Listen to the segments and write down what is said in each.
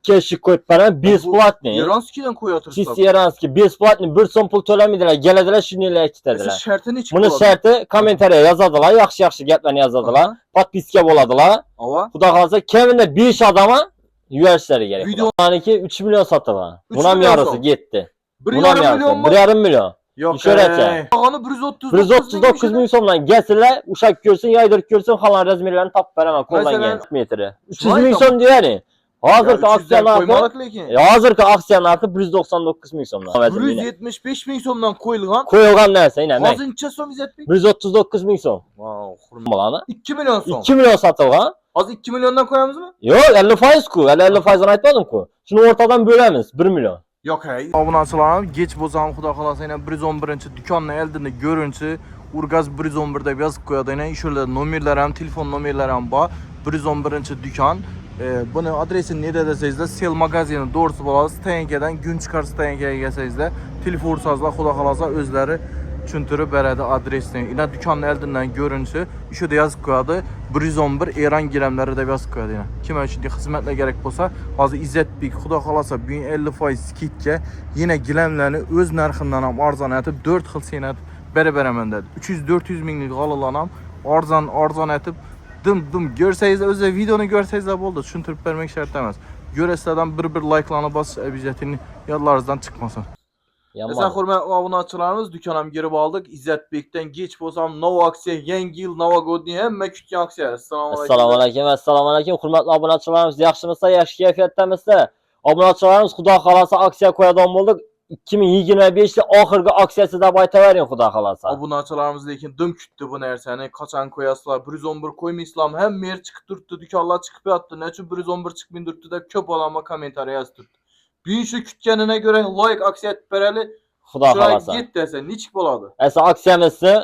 Keşik koyup bana besplatni. Yaranski'den koyatırsan. Çisti Yaranski besplatni bir son pul to'lamadilar. Keladilar shunday kitadilar. Şartı ne çıktı? Buni sharti kommentariya yozadilar, yaxshi gaplarni yozadilar. Podpiska bo'ladilar. Ava. Xudo xolasa kamida 5 odamga yuborishlari kerak. Videoniki 3 million sotilgan. Buni ham yarısı ketdi. Buni ham yarısı 1,5 million. Yok. Şöyle. Ağanı 139 ming so'mdan gelsinler, uşak görsün, yaydırıp görsün, falan razmerlerini tapıp beraman koldan gelin metri. 300 ming so'm deyani. Hazırki aksiyon narxı 199 ming so'mdan. 175 ming so'mdan qo'yilgan. Qo'yilgan narsa yine. Hozircha so'm izlatdik. 139 ming so'm. Wow, 2 million so'm. 2 million sotilgan. Hozir 2 milliondan qo'yamizmi? Yo'q, 50% ku. 50%ni aytmadim-ku. Shuni o'rtadan bo'lamiz 1 million. Yok hey. Obunachilarim, geç bo'lsam xudo xolasa yana 111-dükkanni eldini görünçü Urgaz 111 deb yozib qo'yadi. Yana ishlarda nomerlar ham, telefon nomerlari ham bor. 111-dükkan. Buni adresini neda desangizlar, Sel magazini doğrusu bo'ladi. Stayankadan gün chiqarsa Stayankaga kelsangizlar, telefon ursangizlar xudo xolasa o'zlari tushuntirib beradi adresini. Yana dükkanni eldinden görünçü ishida yozib qo'yadi. 111 Eran gilamlari deb yozib qo'yadi yana. Kim uchun xizmatlar kerak bo'lsa, hozir İzzetbek xudo xolasa 50% skidga yine gilamlarni o'z narxidan ham arzon etib 4 xil senat beraman dedi. 300-400 minglik g'alalarni ham arzon etib dım görsəyiz, özü videonu görsəyiz oldu. Tushuntirib bermek şart emas. Görəsizlərdən bir like'larını bas, əbiyyətini yadlarınızdan çıxmasın. Mesela hürmetli obunachilarimiz, dükkanım girib aldık. İzzetbek'ten geç bo'lsam, nova aksiya, yangi yil, novogodniy hamma kutgan aksiya. Assalomu alaykum. Assalomu alaykum. Hurmatli obunachilarimiz, yaxshimisiz, yaxshi kayfiyatdamisiz? Obunachilarimiz, xudo xolasa aksiya qo'yadigan bo'ldik. 2025'te oxirgi aksiyasi deb aytavering xudo xolasa. Obunachilarimiz lekin dim kutdi bu narsani. Qachon qo'yasizlar? 111 qo'ymaysizlarmi? Hamma yer chiqib turibdi, dükkanlar chiqib yotdi. Nechun 111 chiqmay turibdi deb ko'p odamlar kommentariy yozib turibdi. Birinchi kutganine göre like aksiya etib berali. Xudo xolasa. Git desa, nechik bo'ladi? Esa aksiyamizni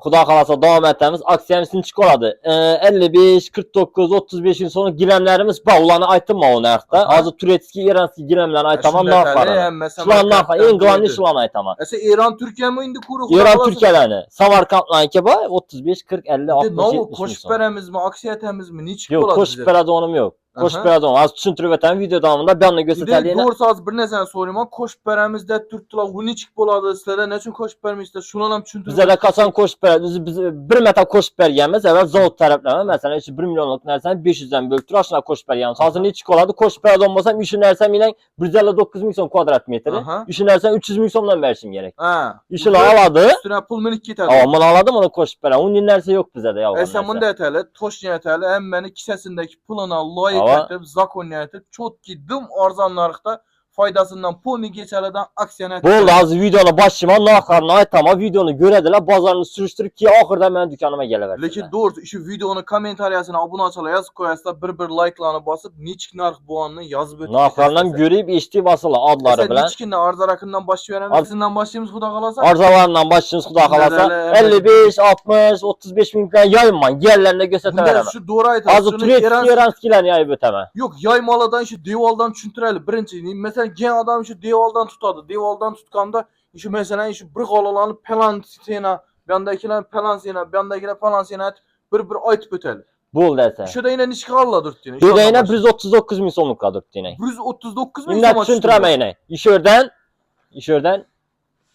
xudo xolasa davom etamiz. Aksiyamiz nechik bo'ladi? 55, 49, 35 yil sonra gilamlarimiz bor. Ularni aytdim men o narxda. Hozir Turetskiy, Iranskiy gilamlarni aytaman narxlarini. Shularni narxi eng quvonchli shularni aytaman. Esa Eron Turkiyami endi ko'rib Eron Turkiyalarni. Samarqandniki bor 35, 40, 50, 60. Nima qo'shib beramizmi, aksiya etamizmi, nechik bo'ladi? Yo'q, qo'shib beradiganim yo'q. Qo'shib beradigan. Az tushuntirib o'taman video davomida bir anda ko'rsataylik. Doğrusu az bir narsani so'rayman. Qo'shib beramiz deb turibdilar. Bu nechik bo'ladi? Sizlar nechun qo'shib bermaysizlar? Shuni ham tushuntirib. Bizlar qachon qo'shib beramiz? Biz bir marta qo'shib berganmiz. Avval zavod taraflama, masalan, 1 millionlik narsani 500 dan bo'lib turib, shuna qo'shib berganmiz. Hozir nechik bo'ladi? Qo'shib beradigan bo'lsam, ishi narsa bilan 159 ming so'm kvadrat metri. Ishi narsa 300 ming so'mdan berishim kerak. Ha. Ishini oladi. Üstüne pul minib ketadi. Mana oladim, uni qo'shib beraman. Undan narsa yo'q bizda, yolg'on. Sen bunda aytali, toshni aytali, hammani kisasindagi pulini loyiq etib, zakonni aytib, chotki dim arzon narxda foydasından pulni geçerlerden aksiyona etdi. Bo'ldi, hozir videoni boshlaman, narxlarini aytaman, videoni ko'radilar, bozorni surishtirib, keyin oxirida men dükkanıma kelaveradi. Lekin doğrusu shu videoni kommentariyasini obunachilar yozib qo'yasizlar, bir like'larni bosib, nechik narx bo'lganini yozib o'tib. Narxlarni ham ko'rib, eshitib asılar adlari bilan. Nechikni arzarakidan boshlayveramiz. Sizdan boshlaymiz, xudo xolasa. Arzalardan boshlaymiz, xudo xolasa. 55, 60, 35 mingdan yayman, yerlarni ko'rsataveraman. Şu doğru aytasiz. Hozir Turetskiy, Iranskiylarni yayib o'taman. Yo'q, yaymalardan shu devoldan tushuntiraylik. Birinchi, mesela gen adam şu devoldan tutadi. Devoldan tutganda şu mesela şu bir qolalarni palansina, yandakilar palansina, yandakilar palansina bir aytib o'tadi. Bo'ldi esa. Şurada yine nish qoldirdi yine. Burada yine 139 ming so'mlik qoldirdi yine. 139 ming so'm. Tushuntiraman yine. İşörden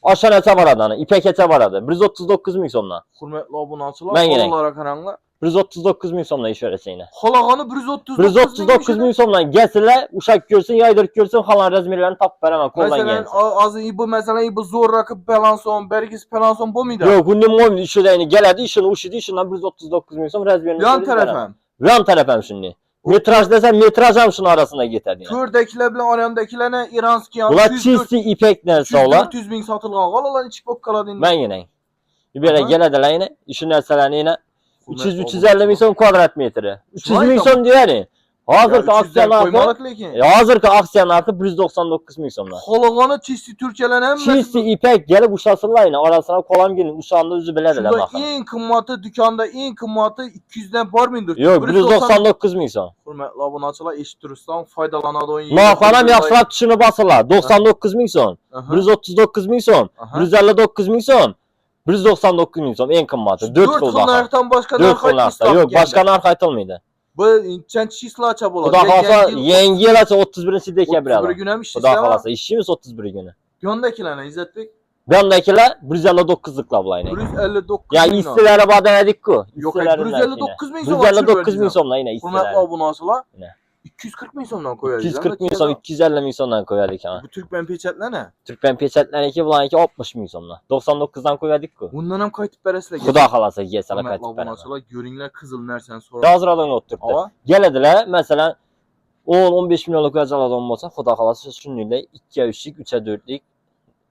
aşağıya baradi, ipekgacha baradi. 139 ming so'mdan. Hurmatli obunachilar, qo'llarga qaranglar. 139 ming so'mdan ish berasa yine. Xolag'ani 139 ming so'mdan gelsinler, uşak görsün, yaydırıp görsün, falan razmerlerini tapıp beraman koldan gelsin. Mesela az bu mesela bu zor rakip pelanson, bergis pelanson bu muydu? Yok, bunun mobil işi yine geldi, işini uşidi, işinden 139 ming so'm razmerini. Yan tarafım. Yan tarafım şimdi. Metraj desem metraj ham şunun arasında getirdi. Kördekiler bilen oryandakilerine İranski yan. Ular çisti ipek neresi ola? 400 ming satılgan. Qolalar içip bok kaladı. Ben yine. Bir gelediler yine, işin nerselerini yine. 300-350 ming so'm kvadrat metri. 300 ming so'm deyani. Hozirgi aksiya narxi. Hozirgi aksiya narxi 199 ming so'mdan. Xolog'ani çisti Turkiyalar ham. Çisti ipek gelip uşasınlar yine. Arasına kolam gelin. Uşanda özü bilediler bakın. En kıymeti dükkanda en kıymeti 200'den var mıydı? Yok 199 ming so'm. Hurmatli obunachilar, eshittirishdan foydalanadi o'yin. Narxlar ham yaxshilab tushunib basılar. 99 ming so'm. 139 ming so'm. 159 ming so'm. 199 ming so'm en kıymeti. 4 xil narxdan boshqa narx aytılmaydi. Yok, başka narx aytılmaydi. Bu neçənchi çislaça bo'ladi? Xudo xolasa yangi yil esa 31 dekabr. 31 gün ham Xudo ishlayapti. xolasa ishimiz 31 günü. Yondakilarni İzzatbek Bendekiler 159'lukla bulayın. 159 Ya milyon. istilere baden edik ku. Yok, İstilerin 159 milyon. 159 milyon somla yine Hurmatli istiler. obunachilar, Ne? 240 ming so'mdan qo'yadi. 240 milyon som, 250 milyon somdan koyardık ama. Bu Türkmen peçetler ne? Türkmen peçetlerine bulan 60 milyon somla. 99'dan koyardık ku. Bundan ham qaytib berasizlar. Xudo xolasa yesala Hurmatli qaytib beraman. obunachilar, ko'ringlar qizil narsani so'rab. Hazıralığını oturttu. Ava, Gelediler mesela 10-15 milyonluk acaladan olsa Xudo xolasa şununla 2'ye 3'lük, 3'e 4'lük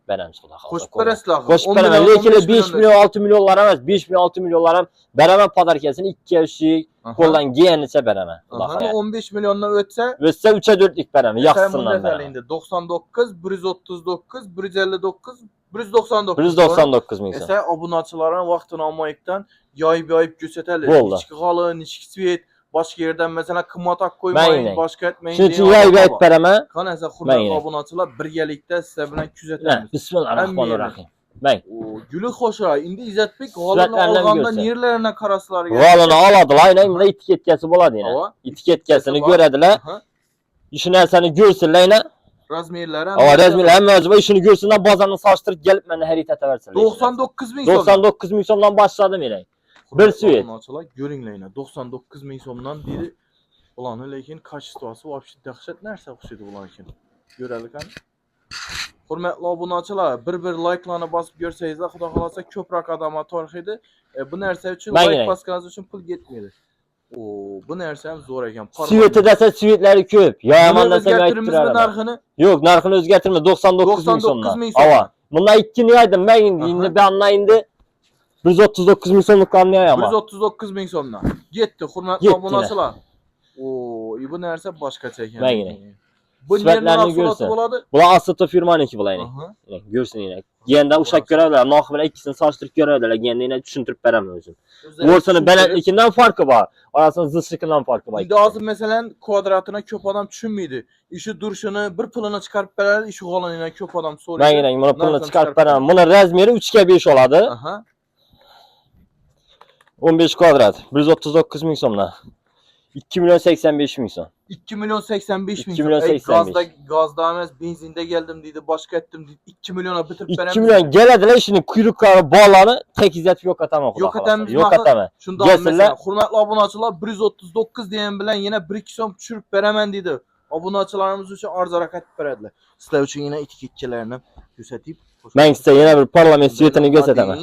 veremiz Xudo xolasa. qo'shib berasizlar. Qo'shib beraman. Lekin 5 milyon 6 milyonlar emas, 5 milyon 6 milyonlar ham beraman padarkasini 2'ye 3'lük koldan giyeniçe beraman. Xudo Aha, xolasa. 15 milyondan ötse Ötse 3'e 4'lük beraman. Yaxşısından beraman. indi 99, 139, 159, 199. 199 milyon. Esa obunachilarning vaqtini olmaylikdan yoyib ko'rsatadi. Bo'ldi. Ichki g'olin, ichki svet, boshqa yerdan masalan qimmat olib Mayli. qo'ymaydi, boshqa aytmaydi. Shuning uchun yoyib beraman. Qani esa hurmatli Mayli. obunachilar birgalikda sizlar bilan Ha, kuzatamiz. Bismillahirrahmanirrahim. Bang. Guli xo'shra. Endi İzzatbek g'olini Suratlardan olganda görsen. nerlarına karaslar G'olini oladilar, aynan bunda etiketkasi bo'ladi yana. Ava. Etiketkasini bor. ko'radilar. Aha. Shu narsani ko'rsinlar yana. Razmerlari ham. Ava rasmiylar hamma o'zi ishini ko'rsinlar, bozorni solishtirib kelib meni xaritata bersinlar. 99 ming so'm. 99 ming so'mdan boshladim yana. Bir svet. Obunachilar ko'ringlar yana 99 ming so'mdan deydi. Ularni lekin kачествоsi вообще dahshat narsa o'xshaydi ularga. Ko'raylik qani. Hurmatli obunachilar, bir like'larni bosib ko'rsangizlar, xudo xolasa ko'proq odamlar torhidi. Bu narsa uchun Mayli. like bosganingiz uchun pul ketmaydi. Bu narsa ham zo'r ekan. Sveti desa svetlari ko'p. Yo yomon desa o'zgartiramizmi aytiraman. narxini? Yo'q, narxini o'zgartirma 99 ming 99 so'mdan. ming so'mdan. Ava. Bundan 2 aydım ben indi bir anlayındı. 139 ming so'mliklarni yo'yama. 139 ming so'mdan. Ketdi, hurmatli Ketdilar. obunachilar. Bu narsa boshqacha ekan. Ben yine. Bu Sifatlarni nerlarni görsen. mahsuloti bo'ladi? Bular asıtı firmaniki bular yine. Aha. Görsün yine. Yenda uşak görevler. Nakı bilen ikisini salıştırıp görevler. Yenda yine düşündürüp veremem özüm. Borsanın benetlikinden farkı var. Arasında zıslıkından farkı var. Endi hozir masalan kvadratına ko'p odam tushunmaydi. Ishi durishini bir pulini chiqarib beradi, ishi g'olini ko'p odam so'raydi. Ben yine bunu pulunu Narxini çıkarıp veremem. Bunun razmeri 3'e 5 oladı. Aha. 15 kvadrat. 139 ming so'mdan. 2 milyon 85 ming so'm. 2 milyon 85 ming 2 milyon so'm. 85. Gazda emas, benzinde geldim dedi, başka ettim dedi. 2 milyona bitirip 2 milyon gelediler işinin kuyrukları bağlanı tek izzet yok atamam. Yok atamız Yok mahı- atamam. Şundan Gelsinler. mesela hurmatli obunachilar 139 deyen bilen yine 1-2 so'm tushirib beraman dedi. Obunachilarimiz uchun arz harakat beradilar. Sizlar uchun yine etiketchalarini ko'rsatib. Ben size yine bir parlament svetini gösteremem.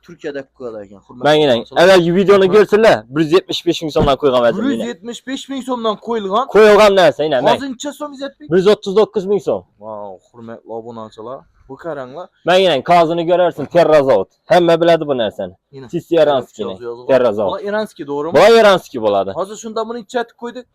Türkiye'de koyuyorlar ekan. Ben yine evvelki videonu görsünler 175 ming so'mdan koygan versin yine. 175 ming so'mdan qo'yilgan. Koyulgan nerse yine ben. Hozircha so'm İzzatbek. 139 ming so'm. Wow, hurmatli obunachilar. Bu qaranglar. Ben yine kazını görersin Terrazavut. Hemme biledi bu nerseni. Yine. Sisi Yaranski yine. Terrazavut. Bular Iranski doğru mu? Bu Yaranski buladı. Hozir shunda buni chat qo'ydik.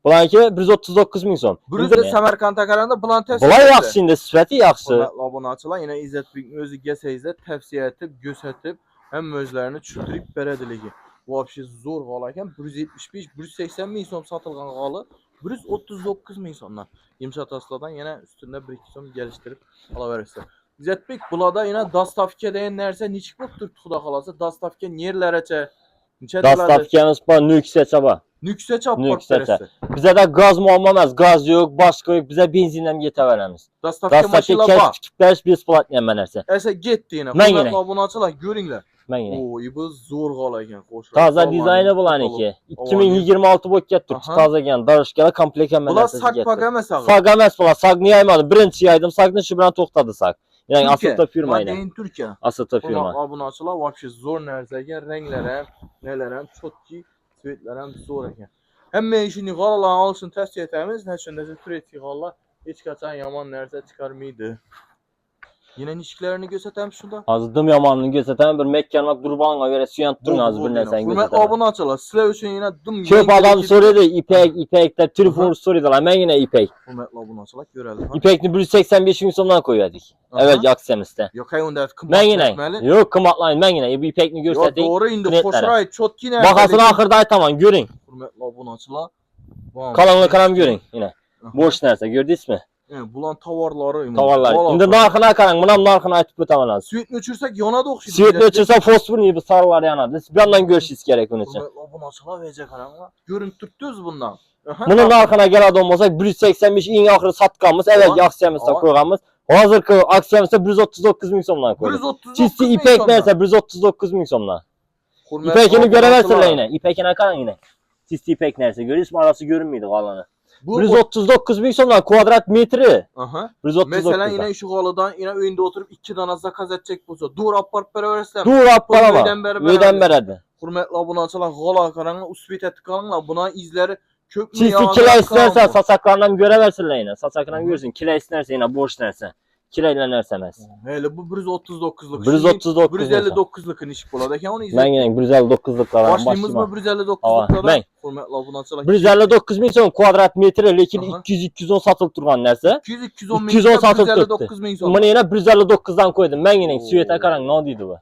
Bulanki 139 ming so'm. Birisi Samarqandga qaraganda bulan tavsiya. Bulay yaxshi şimdi sifati yaxshi. Hurmatli obunachilar, yana İzzatbekning o'zi kelsangizlar tavsiya etib, ko'rsatib, hamma o'zlarini tushuntirib beradiligi. Вообще zo'r g'ol ekan. 175, 180 ming so'm sotilgan g'oli 139 ming so'mdan. Yumshat aslodan yana ustunda 1-2 so'm gelishtirib olaverasizlar. İzzatbek bularda yana dastavka degan narsa nechik bo'lib turibdi xudo xolasa? Dastavka nerlaracha? Dastavkamiz bor, nüksəçə bor. Nükse çap Nüksəçə. Bizə də qaz muamma emas, qaz yox, başqa yox. Bizə benzinlə yetəverəmiz. Dastavka Dastavka maşinlar kəs var. tikibləş besplatnya mən nəsə. Esa getdi yine. Mən Hurmatli yine. obunachilar, ko'ringlar. Mən yine. Oy, bu zo'r g'ol ekan, xo'sh. Taza dizayni bulaniki. 2026 bo'lib ketdi. Aha. Taza ekan, darışkalar komplekt mən Bular nəsə. sak paga emas ag'ı. Sag emas bular, sagni yaymadı. Birinchi yaydım, sagni shu bilan to'xtadi sag. Yani asılta firma yine. Madein Türkiye. Asılta Hurmatli firma. obunachilar, вообще zo'r narsa ekan, ranglar ham, nelar ham, chotki, svetlar ham zo'r ekan. Hamma ishini g'olalarni olishni tavsiya etamiz. Nechundacha turetki g'ollar hech qachon yomon narsa chiqarmaydi. Yine nishklarini ko'rsatamiz shunda. Hozir dim yomonini ko'rsataman, bir mekkanlik durbanga berib suyanib turing hozir bir narsani Hurmatli ko'rsataman. obunachilar, sizlar uchun yana dim. Ko'p odam so'raydi, ipak deb telefon so'raydilar. Men yine ipak. Hurmatli obunachilar, ko'raylik. İpekni 185 ming so'mdan qo'ydik. Evvelki aksiyamizda. Yo'q, unda Men yine. Yo'q, qimmatlaydi. Men yine bu ipekni Yo'q, ko'rsating. to'g'ri, endi Klientlara. qo'shray, chotki narsa. Bahasini oxirida aytaman, ko'ring. Hurmatli obunachilar. Qalanını kalam görün yine. Boş narsa gördünüz mü? Bulan tovarları. Tovarlar. İndi narxına qarang, buna narxını aytib o'taman. Suyetini uçursak yana da okşaydı. Suyetni o'chirsa fosfor gibi sarılar yanadı. Siz bir yandan görüşünüz gerek bunun için. Bunu açıla verecek karanga. Görüntü tutdunuz bundan. Bunun narxına gələn olmasa 185 eng axırı satqanımız, əvvəlki aksiyamızda qoyğanımız. Hazırki aksiyamızda 139 min somdan qoyduq. 139 Çisti ipek nəsə 139 min somdan. İpekini görəməsən yenə. İpekine qarang yenə. Çisti ipek nəsə görürsünüz, arası görünmüyordu qalanı. 139 min somdan kvadrat metri. Aha. 139. Mesela yine işi halıdan yine önünde oturup 2 tane zakaz edecek bulsa. Dur apart berabersen. Dur apara bak. Öydən bərədir. Hürmetli abone açılan hala karanga usbit ettik kalanla buna izleri kökmü Çisti kile istersen saçaklarından görəversinlər yenə. Saçaklarından görürsün. Kile istersen yenə boş nərsə. Kireyle nərsə. Hele bu 139'luk. 139. 159'luk iş buladı. Onu izle. Ben yenə 159'luklara başlayımız mı 159'luklara? Ben. Hürmetli abone açılan. 159 min son kvadrat metre lekin 200-210 satılıp durğan nərsə. 200-210 210 satılıp 159 min son. Bunu yenə 159'dan koydum. Ben yenə süvete qarang nə deydi bu?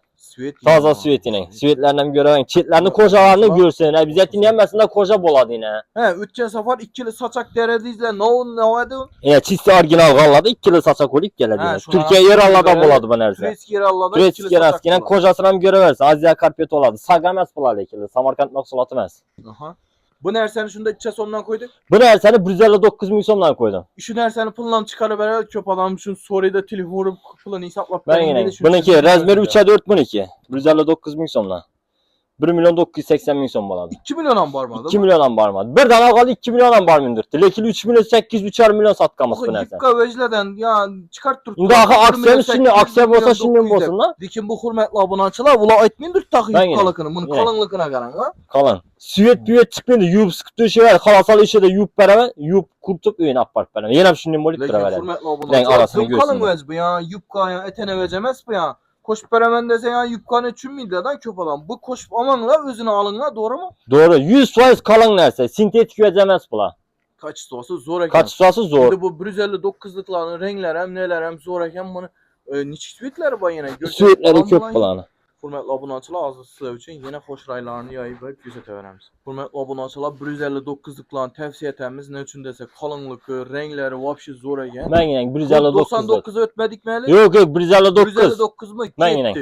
Taza süvetini. Süvetlərdən görəvən çetlərini kocalarını görsün. Bizət dinləyəməsində koca boladı yenə. He, ötken sefer ikili saçak deredizle ne oldu? Çisti orijinal qalladı. İkili saçak olub gələdi. Türkiyə yer alladan boladı bu nərsə. Turesk yer alladan Turesk yer askı. Yenə kocasını görəversən. Aziya karpet oladı. Saqa məs buladı ikili. Samarkand mahsulatı məs. Aha. Bu nerseni şunda içe sondan koyduk. Bu nərsəni 159 min somdan koydum. Şu nerseni pullan çıkarıver köp adam şun soruyu telefonu pulunu hesaplap. Ben yine. Bununki Razmeri 3'e 4 bununki. 159 min somdan. 1 milyon 980 min som boladı. 2 milyondan barmadı. 2 milyondan barmadı. Bir dana qalı 2 milyondan barmındır. Lekin 3 milyon 800 3'er milyon satqamız bu nərsə. Yıpka vecleden ya çıkart dur. İndi axı aksiyamız şimdi aksiya bolsa şimdi bolsun da. Lekin bu hürmetli abonaçılar ula aytmayındır taxı yıpkalıkını. Bunun kalınlıkına qaran ha. Kalın. Süvet büyet çıkmaydı. Yuyup sıkıp döşever. Kalasal işe de yuyup beraber. Yuyup kurtup öyün apart beraber. Yenəm şimdi bolit Lekin beraber. hürmetli abonaçılar. Kalın vec bu ya. Yıpka ya etene vecemez bu ya. Koşup beraber dese ya yupkanı 3 milyardan köp adam. Bu koşup amanla özünü alınla doğru mu? Doğru. 100% kalın nərsə. Sintetik vecemez bula. Kaç istiyorsa zor eken. Kaç istiyorsa zor. Şimdi bu Brüzel'li 9'lukların renkler hem neler hem zor eken bunu niçin süvetleri var yine. Süvetleri köp bulanı. Hürmetli abonaçılar azı sizler için yine hoş raylarını yayıp verip göze veremiz. Hürmetli abonaçılar Brüzel'li 9'lukların tavsiye etmemiz ne için dese kalınlıkı, renkleri vapşı zor eken. Ben yine Brüzel'li 99 ötmedik mi hele? Yok Brüzel'li 9. Brüzel'li 9 mu? Ben yine.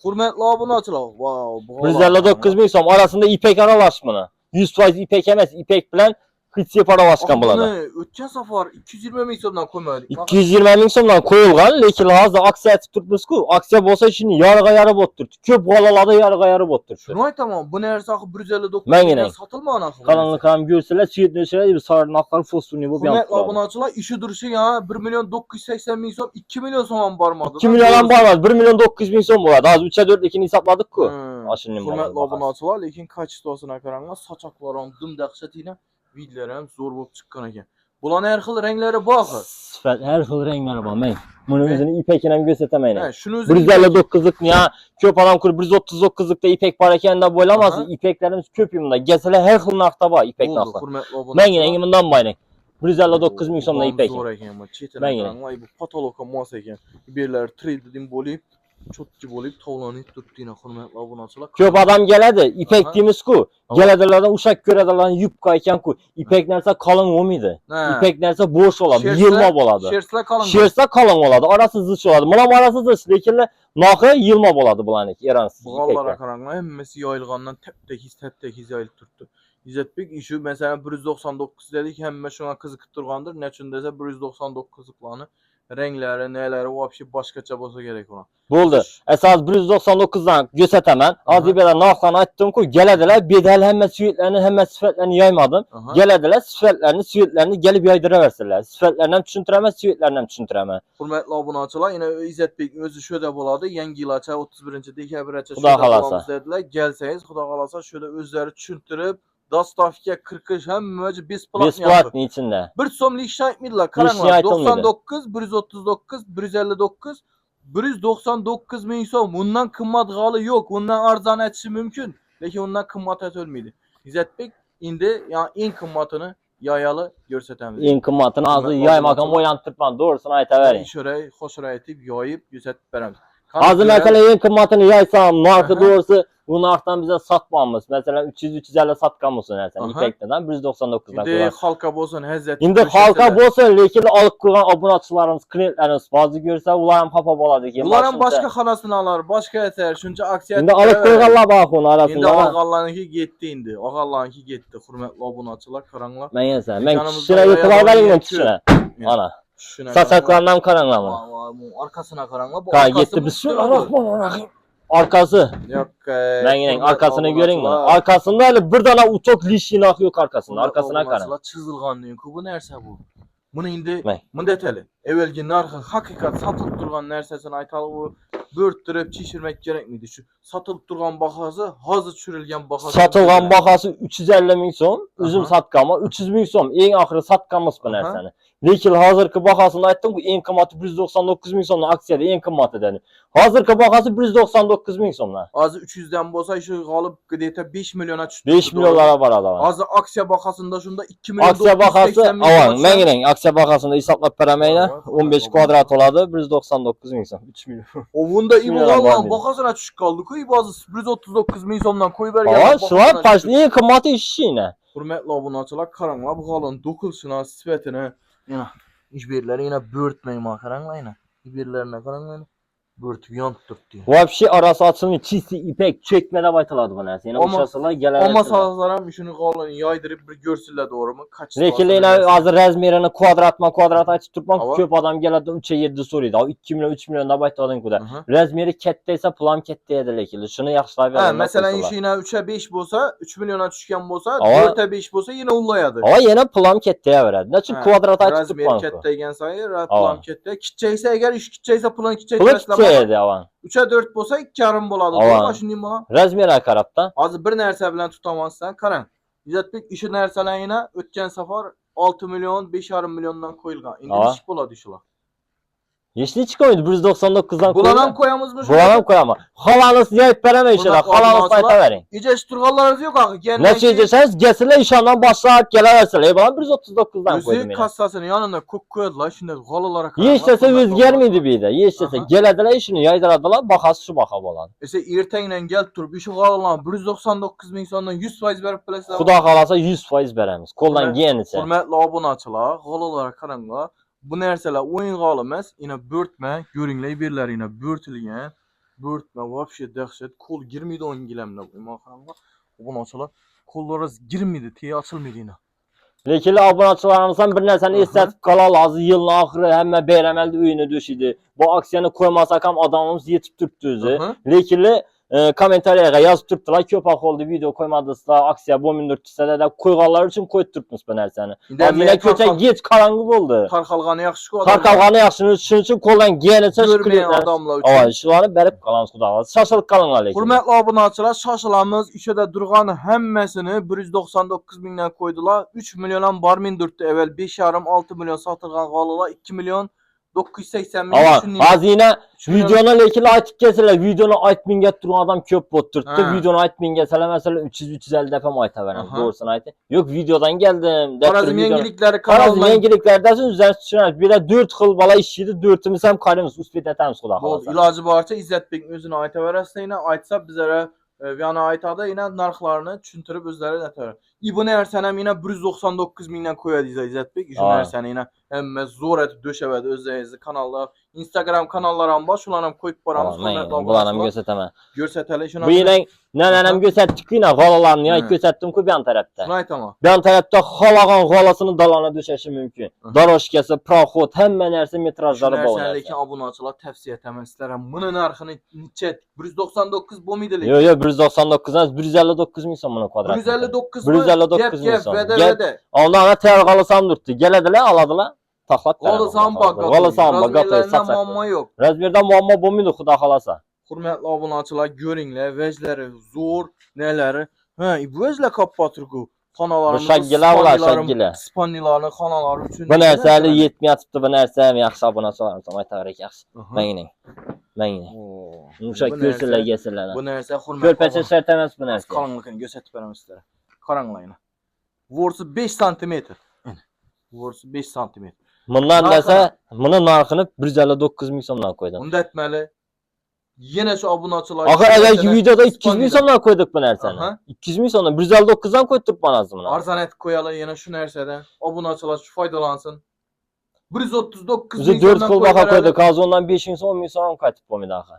Hürmetli abonaçılar. Wow. Brüzel'li 9 min som arasında ipek aralaşmını. 100% ipek emez. İpek bilen Hıtsiye para başkan buladı. Ötken safar 220 min somdan koymadık. 220 min somdan koyulgan. Lekin hazır aksiya etip tutmuş ku. Aksiya bolsa şimdi yarıga yarı bottur. Köp qalalarda yarıga yarı bottur. Şunu tamam. Bu neresi akı Brüzel'li 9 min satılma anasını. Kalanlık ham görseler süyet nöşeler bir sarı naklar fosforunu bu bir yanık. Hürmetli abonaçılar işi duruşu ya 1 milyon 980 min som 2 milyon soman barmadı. 2 milyon barmadı. 1 milyon 900 min som buladı. Az 3'e 4 ikini hesapladık ku. Hürmetli abonaçılar lekin kaçtosuna karanga saçaklarım dım dəhşetiyle videolarım zor bulup çıkkan eken. Bulan her xil renkleri bakır. Her xil renkleri var. Ben bunu özünü ipekine göstermeyin. Brüzel'li 9'luk ya köp adam kur 139'lukta ipek var eken de boylamaz. İpeklerimiz köp yumda. Gesele her xil nakta var ipek nakta. Ben yine bundan bayrak. Brüzel'li 9 min somda ipek. Ben yine. Bu patoloka muas eken. Birler 3 dedim boluyup çok gibi olup tavlanıp tuttu yine hürmetli abonaçılar. Köp adam geledi. İpek dimiz ku. Geledilerden uşak göredilerden yupka eken ku. İpek nerse kalın olmaydı. İpek nerse boş oladı. Yılma boladı. Şersle kalın oladı. Arası zış oladı. Mulam arası zış. Lekinle nakı yılma boladı bulanık. Eransız ipekler. Bağlara karanlığa hemmesi yayılgandan tep tekiz yayılıp tuttu. İzzetbek işi mesela 199 dedik hemme şuna kızıkıttırgandır. Ne için dese 199'luklarını renkleri, neleri, o hepsi başkaça bolsa gerek ona. Buldu. Esas 199'dan gösteremem. Az bir belə narxlarını aytdım ki, gələdilər bedel hemme süyetlerini, hemme sifətlərini yaymadım. Gələdilər süyetlerini gelip yaydıra versinlər. Sifətlərindən düşündürəmez, süyetlərindən düşündürəmez. Hürmetli abonaçılar, yine İzzetbek özü şöyle boladı. Yengi ilaça 31. dekabirəçə şöyle bolamız dediler. Gelseniz, xuda qalasa şöyle özleri düşündürüb Dastavkiye 40 hem möcü biz platın içinde. Bir somlik şahitmidler. Karanlar 99, 139, 159, 199 min som. Bundan kımmat galı yok. Bundan arzan etişi mümkün. Lekin ondan kımmat et ölmeydi. İzzetbek indi ya en kımmatını yayalı görsetemiz. En kımmatını azı yaymakam oyan tırpan doğrusunu ayta verin. Şöyle hoşura etip yayıp gözetip veremiz. Hazır mesela en kıymetini yaysam, narxı doğrusu bu narxdan bize satmamız. Mesela 300-350 satqamız nersən ipəkdən 199-dan. İndi halka bolsun, həzzət. İndi halka bolsun, lekin alıb qoyğan abunəçilərimiz, klientlərimiz bazı görsə, ularım papa boladı ki. Ularım başqa xanasını alar, başqa yətər. Çünki aksiya. İndi alıb qoyğanlar bax onun arasında. İndi ağalarınki getdi indi. Ağalarınki getdi. Hörmətli abunəçilər, qaranlar. Mən yesən, mən kişiyə yuxular verirəm kişiyə. Ana. Saçaklarından karanlama. Arkasına karanla. Bu Ka gitti bismillahirrahmanirrahim. Arkası. Yok. Ben yine arkasını göreyim mi? Arkasında öyle bir tane uçok lişini akıyor arkasında. Arkasına karan. Çizilgan diyor. Bu nerse bu? Bunu indi. Bunu detaylı. Evvelki narxı hakikat satılıp durgan nersesini aytalı bu. Börttürüp çişirmek gerek miydi? Şu satılıp durgan bahası, hazır çürülgen bahası. Satılgan bahası 350 min som, üzüm satqamı 300 min som. En axırı satqamız bu nərsəni. Lekin hazırki bahasını aytdım, bu en qımatı 199 min somdan aksiyada en qımatı dedi. Hazırki bahası 199 min somdan. Azı 300'den bolsa işi qalıp qıdiyətə 5 milyona çıxdı. 5 milyonlara var adam. Azı aksiya bahasında şunda 2 milyon. Aksiya bahası, avan, mən yenə aksiya bahasında hesablab verəməklə 15 kvadrat oladı, 199 min som, 3 milyon. Ovunda İbo Allah'ın bahasına düşük kaldı. Koy bazı 139 min somdan koy ver ya. Aa, sıvar taşlı en qımatı işi yine. Hürmetli abunəçilər, qaranla bu qalın dokulsuna, sifətinə. Yine işbirləri yine börtməyin qaranla yine. İşbirlərinə qaranla yine. Börtüb yandırıb diyor. Vapşi arası açılmıyor. Çisi, ipek, çekmede baytaladı bu neresi. Yine uçasılar gelir. Ama sağlarım işini qalın yaydırıb bir görsünlər doğru mu? Kaç Rekilli yine hazır rezmerini kvadrat açıp tutmak köp adam geldi 3'e 7 soruyordu. 2 milyon 3 milyon da baytaladın kuda. Rezmeri ketteyse plan ketteydi lekilli. Şunu yaxşılar verin. Mesela işi yine 3'e 5 bolsa 3 milyona düşkən bolsa 4'e 5 bolsa yine ullayadı. Ama yine plan ketteye verdi. Ne için kvadrat açıp tutmak? Rezmeri ketteygen sayı plan ketteye. Kitçeyse eğer iş kitçeyse plan kitçeyse. Avan. 3'e 4 bolsa 2 yarım boladı. Doğru şimdi bana. Rezmeri karapta. Az bir nersə bilen tutamazsan karan. İzzətbek işi nərsələyinə ötən səfər 6 milyon 5,5 milyondan koyulgan. İndi iş boladı işler. Yeşil çıkıyordu 199'dan koydu. Bulanam koyamızmış. Bulanam koyama. Halanız yayıp vereme işe de. Halanız sayta verin. İyice turgallarınız yok ağı. Ne çeyecekseniz gelsinler işandan başlayıp geleversinler. Bana 139'dan koydum yine. Kassasının yanında kok koydular. Şimdi halalara karar. Yeşilse rüzgar mıydı bir de? Yeşilse gelediler işini yaydıradılar. Bakası şu baka bolan. İşte ertenle gel turup işi halalar 199 min sondan 100% verip bilesler. Kuda kalasa 100% veremiz. Koldan giyenisə. Hürmetli abunəçilər, halalara karanlar. Bu nərsələr oyun qalmaz. Yine börtmə, görünley birlər yine börtülgən. Börtmə, vapşe dəhşət. Kol girmiydi onun giləmlə bu imaxanlar. Abunəçilər kollara girmiydi, tiyə açılmıydı yine. Lekili abunəçilərimizdən bir nəsəni istətib qalal azı yılın axırı həmmə beyləməldi öyünü düşüdü. Bu aksiyanı koymasaq ham adamımız yetib tutdu özü. Lekili kommentariyaga yazıb tutdular. Köpak oldu video koymadınızlar. Aksiya bu 1400'də də koyğanlar üçün koyub tutmuş bu nərsəni. Yine köçən geç qaranlıq oldu. Tarxalğanı yaxşı qoydu. Tarxalğanı yaxşı üçün koldan giyənicə görməyən adamlar üçün. Ay, şuları bərib qalan xudalar. Şaşılıq qalınlar lekin. Hürmetli abunəçilər, şaşılamız işədə durğan həmməsini 199 mindən koydular. 3 milyondan bar mindirdi. Əvvəl 5,5-6 milyon satılğan qalılar 2 milyon 980 min düşündüm. Az yine videona lekili aytıp keseler. Videonu ayt min get duran adam köp botturttu. Videonu ayt min geseler mesela 300-350 defa mı ayta veren. Doğrusunu aytı. Yok videodan geldim. Karazım yengilikleri Karazım yengilikleri dersin üzerine düşünürüz. Bir de 4 xıl bala işiydi. 4'ümüz hem karımız. Üsbet etemiz kulak. Bu ilacı varsa İzzətbek özünü ayta verəsə yine aytsa bizlərə yani aytada yine narxlarını çüntürüb özləri nətər. İbu nərsənəm yine 199 mindən koyadı İzzətbek. İşin nərsəni yine hem zor eti döşəvədi özlərinizi kanalda. Instagram kanallarım baş ulanam koyup baramız. Bulanam göstərmə. Göstərələ işin. Bu yine nənəm göstərdik yine xalalarını ya göstərdim ki yan tərəfdə. Şunayt ama. Yan tərəfdə xalağan xalasını dalana döşəşi mümkün. Daroşkası, proxod, həmmə nərsə metrajları bol. Nərsənləki abunəçilər təvsiyə etmək istərəm. Bunun narxını neçə? 199 bu midilik. Yo 199'dan 159 min son bunu kvadrat. 159 159 min son. Vədə. Onlara təyər qalısan durdu. Gələdilər, aladılar. Taxlat da. Qalısan bax. Qalısan bax. Razmerlərində muamma yox. Razmerdə muamma bulmuyor xuda xalasa. Hürmetli abunəçilər görünlər, vəcləri zor, nələri. Hə, bu vəclə kapatırıq. Kanalarımız, İspaniyalarını, kanaları üçün. Bu nərsəli 70 atıbdı, bu nərsəli yaxşı abunəçilərim. Tamay tarix yaxşı. Mən yine. Mən yine. Uşaq görsünlər, yesinlər. Bu nərsə hürmetli. Körpəçə sərtəməz bu nərsə. Qaranlığını göstərib verəm sizlərə. Qaranlığını. Vorsu 5 sm. Vorsu 5 sm. Bundan nəsə, bunun narxını 159 min somdan koydum. Bunda etməli. Yine şu abunaçılar. Axı əvvəlki videoda 200 min sondan koyduk bu nərsəni. Aha. 200 min sondan 159'dan koyduk bu nazımına. Arzan et koyalı yine şu nerseden. Abunaçılar şu faydalansın. 139 Bizi 4 kol baka koyduk. Az ondan 5 min son 10 min son katıp bu midakı.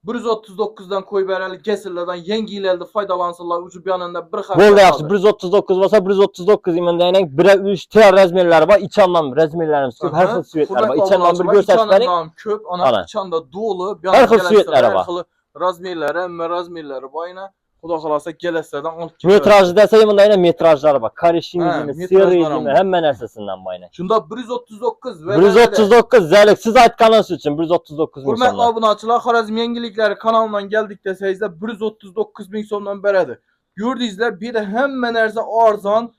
139'dan koy bereli kesirlerden yengilerdi faydalansınlar. Ucu bir yanında bir hafta Bolda yaxşı 139 olsa 139 imendəyinə 1'e 3 tər rəzmirləri var. İç anlam rəzmirlərimiz çox. Hər xil süvetlər var. İç anlam bir göstərsərik. Köp, Ana. ana içanda dolu. Bir Hər xil süvetləri var. Razmirləri, razmirləri bayına. Xuda xalasa gələsirdən alt Metrajı desək imendəyinə metrajları var. Karışingimi, metrajlar seriyimi, var. həmmə nərsəsindən bayına. Şunda 139 ve 139 zəlik siz aytqanınız üçün 139 min Hürmetli sondan. abunaçılar Xorazm Yengilikleri kanalından geldik deseyizde 139 bin sondan beredir. Gördüğünüzde bir de hemen erze arzan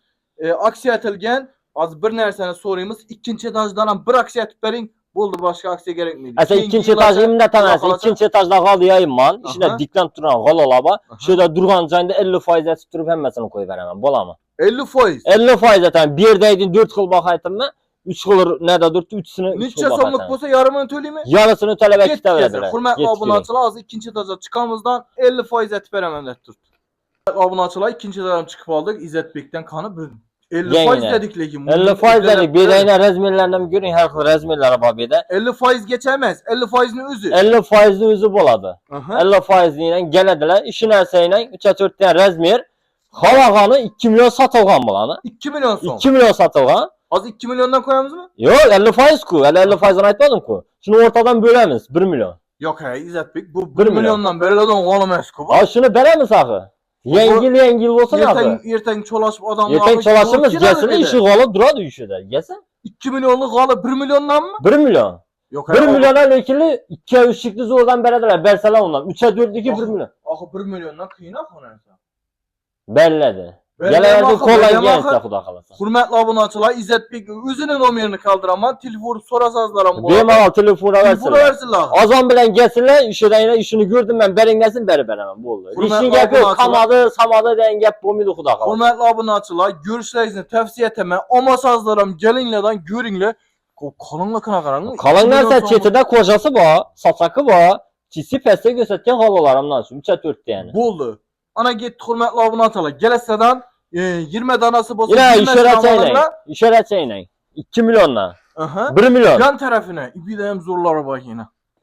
aksiye etilgen az bir nersene soruyumuz ikinci etajdan bir aksiye etip verin. Buldu başka aksiye gerek miydi? Əsə ikinci etaj imdə tanəsi, ikinci etajda qal yayınman, içində dikdən duran qal olaba, şöyle durğan cayında 50% ət durub həmməsini koy verəməm, bolamı? 50%. 50% ətən, bir yerdə 4 xil baxaydım mı, 3 xil nədə durdu, 3'sünü 3 Neçə xil somluk baxaydım. bolsa yarımını söyleyeyim mi? Yarısını tələbə Get kitə gezer. verədilər. Hürmetli abunaçılar az ikinci etaja çıkamızdan 50% et veremem et tut. Abunaçılar ikinci etaja çıkıp aldık. İzzet Bek'ten kanı bölüm. 50% Yine. dedik lekin. 50% dedik, bir dəyinə rəzmirlərdən görün, hər xil rəzmirləri var bir də. 50% geçemez. 50%'ni üzü. 50%'ni üzü boladı. Aha. 50% ilə gələdilər, işin ərsə ilə 3-4 dənə rəzmir, xalağanı 2 milyon satılğan bulanı. 2 milyon son. 2 milyon satılğan. Az 2 milyondan koyamız mı? Yok 50% ku. 50%'dan aytmadım ku. Şunu ortadan bölemiz 1 milyon. Yok he İzzet Bey. Bu 1 1 milyon. milyondan böyle adam oğlum esko. Ha şunu beremiz axı. Yengil olsun axı. Yerten çolaşıp adamlar. Yerten çolaşımız gelsin işi qalı duradı işide. Gelsin. 2 milyonluk halı 1 milyondan mı? 1 milyon. Yok 1 milyona lekili 2'ye 3 şıklı zordan berediler. Bersela ondan. 3'e 4 2 1 milyon. Akı 1 milyondan kıyınak o neyse. Bellədi. Bellədi, Gələyəcək axı, kolay bellədi, gəlsə axı. xuda qalasa. Hürmetli abunaçılar İzzet Bey özünün numaranı kaldıraman telefonu sorasazlar bu. Benim telefona Telefonu versinlər. versinler. Azam bilen gelsinler, işini gördüm ben, berin gelsin, beri veremem, bu oldu. Hürmetli İşin gep yok, abunatçılar- kamadı, samadı den gep bomidu xuda qalasa. Hürmetli abunaçılar görüşlerinizi tavsiye etme. Ama sazlarım gelinleden görünle. Kalınlıkına karanlık. Kalan nersə çetirdə kocası var, saçakı var. Çisi pəstə göstərkən hal olaramdan üçün 3'e 4 yəni. Buldu. Ana git hürmetli abunaçılar. Geleseden 20 danası bolsa Yine 20 işarət sınavlarla- ilə, işarət ilə. 2 milyonla, Aha. 1 milyon. Yan tarafına bir de hem zorları var yine.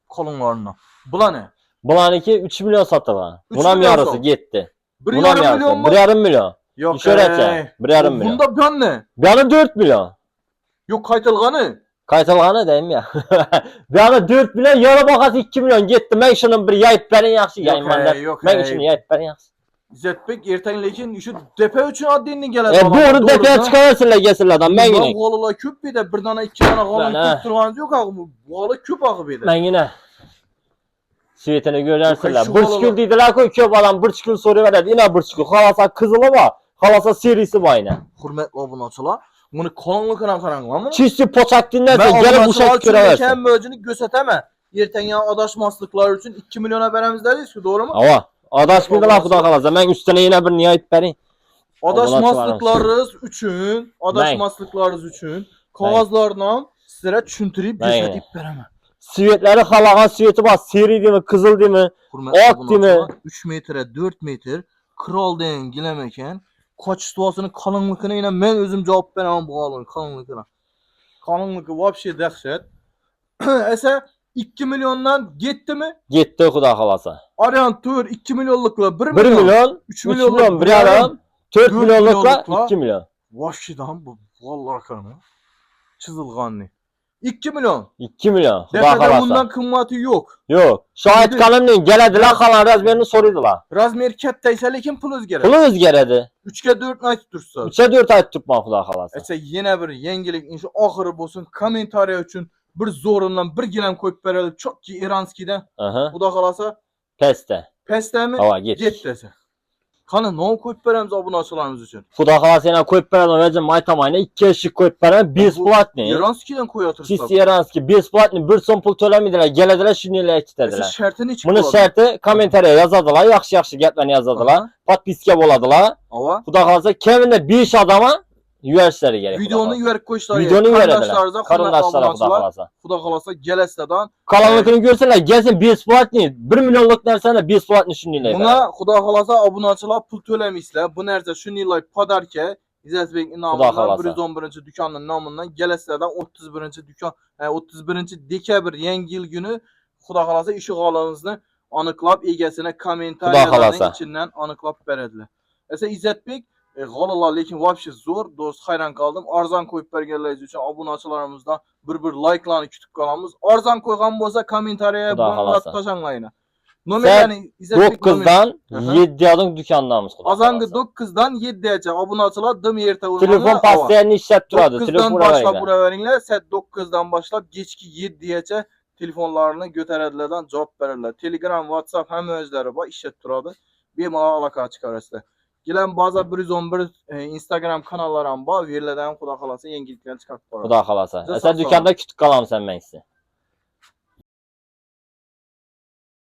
Kolonlarına. Bula ne? Bulanınki 3 milyon satılan. 3 Bunam milyon yarısı son. getdi. Bir Bunam yarım yarısı, milyon mu? 1,5 milyon. Yok. İşarətçə, 1,5 milyon. Bunda ben ne? Beyanı 4 milyon. Yok kaytılganı. Kaytılğanı deyim ya. Beyanı 4 milyon, yana baxası 2 milyon getdi. Mən şunun bir yayıp bərin yaxşı yayım məndə. Yok Mən işini yayıp bərin yaxşı. İzzet Bek ertenlekin şu depe üçün adını gelen. Doğru depeye çıkarırsınlar gelsinler adam. Ben yine. Valla küp bir de bir tane iki tane kalın Ben, küp durmanız yok ağabey. Valla küp ağabey bir de. Ben yine. Svetini görürsünler. Şu Bırçkül halalar- dediler ki köp adam bırçkül soru verdi. Yine bırçkül. Halasa kızılı var. Halasa serisi var yine. Hürmetli abunaçılar. Bunu kalınlıkına karanlığa mı? Çisti poçak dinlerse Ben gelip bu abunaçılar şekil için göreversin. kendi bölgünü gözeteme. Yerten ya adaşmaslıklar için 2 milyona veremiz deriz ki doğru mu? Ama adaş bir de laf da kalasa. Ben üstüne yine bir nihayet beri. Adaşmaslıklarınız üçün, adaşmaslıklarınız üçün kağızlarla sizlere çüntürüp Ben- gözetip veremem. Svetleri halagan sveti var. Seri değil mi? Kızıl değil mi? Hürmetli Ok değil mi? abunaçılar 3 metre 4 metre kral deyin gilemeken kaç situasının kalınlıkına yine ben özüm cevap veremem bu halın kalınlıkına. Kalınlıkı vapşi dehşet. Ese 2 milyondan gitti mi? Gitti kuda halasa. Arayan tur 2 milyonlukla 1 1 milyon. milyon, 3 3 milyon, bir adam, 4 milyonlukla 2 milyon. Vahşidan bu vallahi kanı. Çizilganlı. 2 milyon. 2 milyon. Kuda Defede halasa. bundan kıymeti yok. Yok. Şahit kanunun gelediler kalan razmerini soruydular. Razmer ketteyse lekin pul özgere. Pulu özgeredi. 3'e 4 ay tutursa. 3'e 4 ay tutma kuda halasa. Ese yine bir yengilik inşa ahırı bolsun komentariya üçün bir zorundan bir giren koyup verelim çok ki İranski'den Aha. bu da kalasa Peste. peste mi? Hava git. Git dese. Kanı ne koyup veremiz abone açılarımız için. Kuda halasa yine koyup veren o vecin maytamayına 2 eşik koyup veren 1 splatni. İranski'den koy atırsak. Çisti yaranski 1 splatni 1 son pul tölemediler. Gelediler şunu ile Ese ekitediler. şertini hiç Bunu şerti komentariya yazardılar. Yaxşı yaxşı gətməni yazardılar. Patpiske boladılar. Ava. Kuda halasa Kevin'de bir iş adama Yüərsləri gerek. Videonu yuvarık koşlar. Videonu yüverədilər. Kardeşlerinize, Karındaşlara xuda xalasa. Xuda xalasa gələsidən. Kalanlıkını görsənlər, gəlsin besplatni, 1 milyonluq nərsənə besplatni şunilay. Buna xuda xalasa abunəçilər pul töləmişlər. Bu nərsə şunilay padarkə İzzətbek inamından 111-ci dükanın namından gələsidən 31-ci dükan, 31-ci dekabr yangi yıl günü xuda xalasa işıq alanınızı anıqlab egəsinə kommentariyaların içindən anıqlab verədilər. Əsə İzzətbek Qalalar lekin vəbşi zor. Dost xayran qaldım. Arzan qoyub bərgərləyiz üçün abunəçilərimizdən bir like'larını kütüb qalamız. Arzan qoyğan bolsa kommentariyaya bunu taşanlayın. Nömrəni İzzətbek 9-dan 7 adın dükanlarımız. Azangı 9-dan 7-əcə abunəçilər dım yertə vurmalı. Telefon paslarını işlət duradı. 9-dan başlap bura veringlər. Saat 9-dan başlap geçki 7-əcə telefonlarını götərədlərdən cavab verirlər. Telegram, WhatsApp həm özləri var, işlət duradı. Bemalal alaka çıxarırsınız. Gələn baza 111 Instagram kanallarım var. Verilərdən xuda xalasa yeniliklər çıxartıb. Xuda xalasa. Sən dükanda kütük qalamsan mən sizə.